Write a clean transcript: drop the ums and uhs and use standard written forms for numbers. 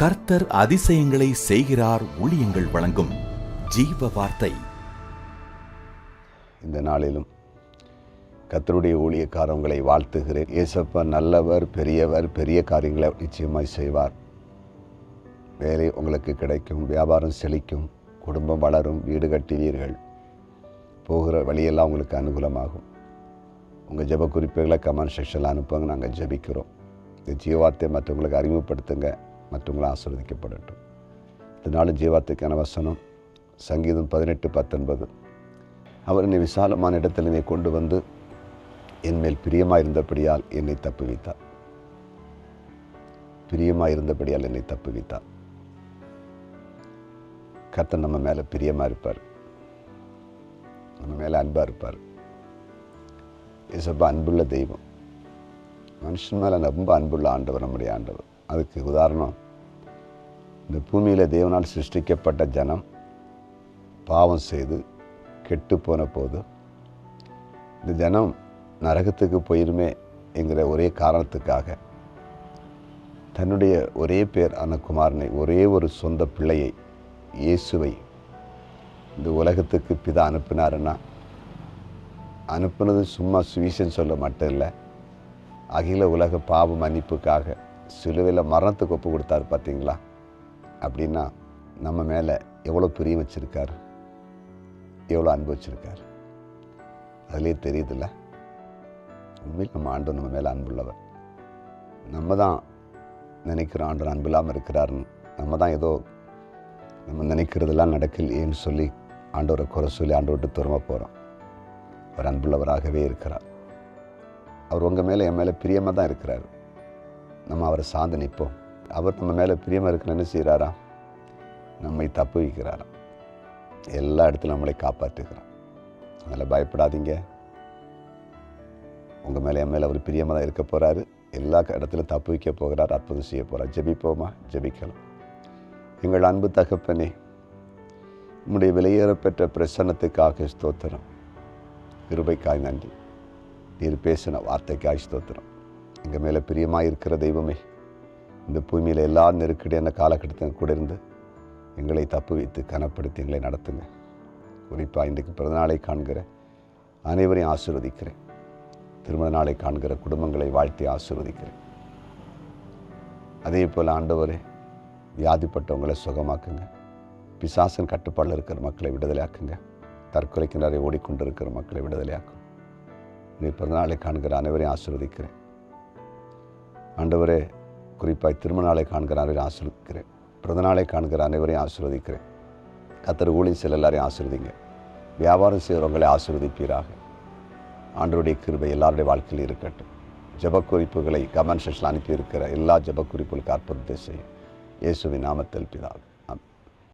கர்த்தர் அதிசயங்களை செய்கிறார். ஊழியங்கள் வழங்கும் ஜீவ வார்த்தை. இந்த நாளிலும் கர்த்தருடைய ஊழியக்காரங்களை வாழ்த்துகிறேன். ஏசப்பா நல்லவர், பெரியவர், பெரிய காரியங்களை நிச்சயமாய் செய்வார். வேலை உங்களுக்கு கிடைக்கும், வியாபாரம் செழிக்கும், குடும்பம் வளரும், வீடு கட்டுவீர்கள், போகிற வழியெல்லாம் உங்களுக்கு அனுகூலமாகும். உங்கள் ஜெப குறிப்புகளை கமெண்ட் செக்ஷனில் அனுப்புங்க, நாங்கள் ஜெபிக்கிறோம். இந்த ஜீவார்த்தை மற்றவங்களுக்கு அறிமுகப்படுத்துங்க, மற்றவங்களை ஆசீர்வதிக்கப்படட்டும். இந்த நாளும் ஜீவார்த்தைக்கான வசனம் சங்கீதம் 18:19. அவர் என்னை விசாலமான இடத்தில் என்னை கொண்டு வந்து என்மேல் பிரியமாயிருந்தபடியால் என்னை தப்புவித்தார். பிரியமாயிருந்தபடியால் என்னை தப்புவித்தார். கர்த்தர் நம்ம மேலே பிரியமாக இருப்பார், நம்ம மேலே அன்பாக இருப்பார். ஏசப்பா அன்புள்ள தெய்வம். மனுஷன் மேலே ரொம்ப அன்புள்ள ஆண்டவர் நம்முடைய ஆண்டவர். அதுக்கு உதாரணம், இந்த பூமியில் தேவனால் சிருஷ்டிக்கப்பட்ட ஜனம் பாவம் செய்து கெட்டு போன போது இந்த ஜனம் நரகத்துக்கு போயிருமே என்கிற ஒரே காரணத்துக்காக தன்னுடைய ஒரே பேர் ஆன குமாரனை, ஒரே ஒரு சொந்த பிள்ளையை, இயேசுவை இந்த உலகத்துக்கு பிதா அனுப்பினாருன்னா, அனுப்புனது சும்மா சுவிசேஷம் சொல்ல மட்டும் இல்லை, அகில உலக பாவ மன்னிப்புக்காக சிலுவையில் மரணத்துக்கு ஒப்பு கொடுத்தாரு. பார்த்தீங்களா? அப்படின்னா நம்ம மேலே எவ்வளோ பிரியம் வச்சுருக்கார், எவ்வளோ அன்பு வச்சுருக்கார், அதிலே தெரியுதில்ல. உண்மையில் நம்ம ஆண்டவர் நம்ம மேலே அன்புள்ளவர். நம்ம தான் நினைக்கிற ஆண்டவர் அன்பு இல்லாமல் இருக்கிறாருன்னு, நம்ம தான் ஏதோ நம்ம நினைக்கிறதெல்லாம் நடக்கலையேன்னு சொல்லி ஆண்டவரை குறை சொல்லி ஆண்டவர்கிட்ட தூரமாக போகிறோம். அவர் அன்புள்ளவராகவே இருக்கிறார். அவர் உங்கள் மேலே, என் மேலே பிரியமாக தான் இருக்கிறார். நம்ம அவரை சார்ந்து நிற்போம். அவர் நம்ம மேலே பிரியமாக இருக்கிற என்ன செய்கிறாரா? நம்மை தப்பு வைக்கிறாரா, எல்லா இடத்துலையும் நம்மளை காப்பாற்றுக்கிறார். அதனால் பயப்படாதீங்க. உங்கள் மேலே, என் மேலே அவர் பிரியமாக தான் இருக்க போகிறாரு. எல்லா இடத்துலையும் தப்பு வைக்க போகிறார், அற்புதம் செய்ய போகிறார். ஜெபிப்போமா? ஜெபிக்கலாம். எங்கள் அன்பு தகப்பனே, உம்முடைய விலையேறப்பெற்ற பிரசன்னத்துக்காக ஸ்தோத்திரம். கிருபைக்காய் நன்றி. நீர் பேசின வார்த்தைக்காய் ஸ்தோத்திரம். எங்கள் மேலே பிரியமாக இருக்கிற தெய்வமே, இந்த பூமியில் எல்லா நெருக்கடியான காலகட்டத்தில் கூட இருந்து எங்களை தப்பு வைத்து கனப்படுத்தி எங்களை நடத்துங்க. குறிப்பாக இன்றைக்கு பிறந்தநாளை காண்கிற அனைவரையும் ஆசீர்வதிக்கிறேன். திருமண நாளை காண்கிற குடும்பங்களை வாழ்த்தி ஆசீர்வதிக்கிறேன். அதே போல் ஆண்டவரே, வியாதிப்பட்டவங்களை சுகமாக்குங்க. பிசாசன் கட்டுப்பாடில் இருக்கிற மக்களை விடுதலையாக்குங்க. தற்கொலைக்கு நிறைய ஓடிக்கொண்டிருக்கிற மக்களை விடுதலையாக்கும். நீ பிறந்தநாளை காண்கிற அனைவரையும் ஆசீர்வதிக்கிறேன். ஆண்டவரே, குறிப்பாக திருமண நாளை காண்கிற அனைவரையும் ஆசீர்வதிக்கிறேன். பிறந்தநாளை காண்கிற அனைவரையும் ஆசீர்வதிக்கிறேன். கர்த்தர் ஊழியம் செய்ய எல்லாரையும் ஆசீர்வதிங்க. வியாபாரம் செய்கிறவங்களை ஆசீர்வதிப்பீராக. ஆண்டவருடைய கிருபை எல்லாருடைய வாழ்க்கையில் இருக்கட்டும். ஜெப குறிப்புகளை கமெண்ட் செக்ஷனில் அனுப்பியிருக்கிற எல்லா ஜெப குறிப்புகளுக்கு அற்புதத்தை செய்யும். இயேசுவின் நாமத்தில் பிதாவே.